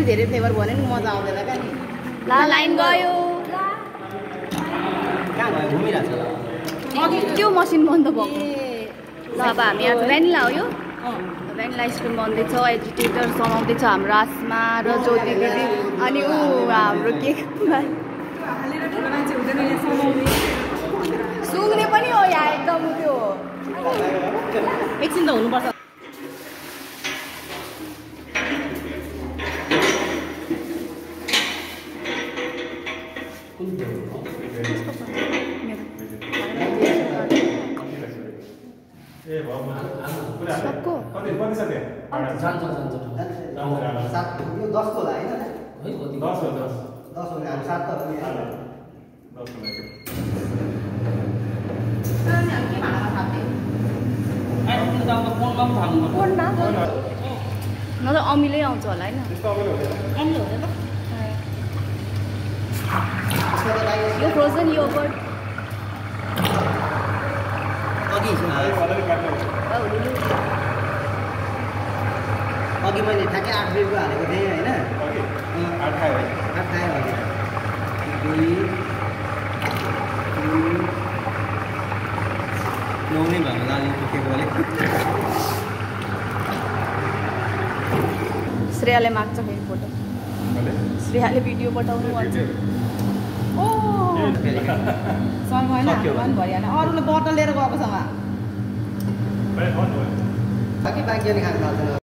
धेरै फ्लेभर भने नि मजा आउँदैन क्या नि ला लाइन गयो कहाँ गयो घुमिरहेको छ त्यो मसिन बन्द भएको ल अब हामी आज भ्यानिला हो यो भ्यानिला आइसक्रिम बन्दैछ एजिटेटर समाउँदैछ हाम्रो आसमा र ज्योति दिदी अनि ऊ हाम्रो केक सुँग्ने पनि हो यहाँ एकदम त्यो एकछिन त हुनुपर्छ न त अमिलै आउँछ होला होइन यो फ्रोजन योगर्ट अघि मैले ठ्याक्कै 8 रुपियाँको हालेको थिएँ होइन 8 खायो नौनै भएको लागि पुगेको मैले श्रेयाले माग्छ फेरि फोटो श्रेयाले भिडियो पठाउनु भन्छ ओ सँग होइन हातमा भइहाल्यो अरूले बोतल लिएर गएको सँग बाँकी बाँकी खानु थाल्छ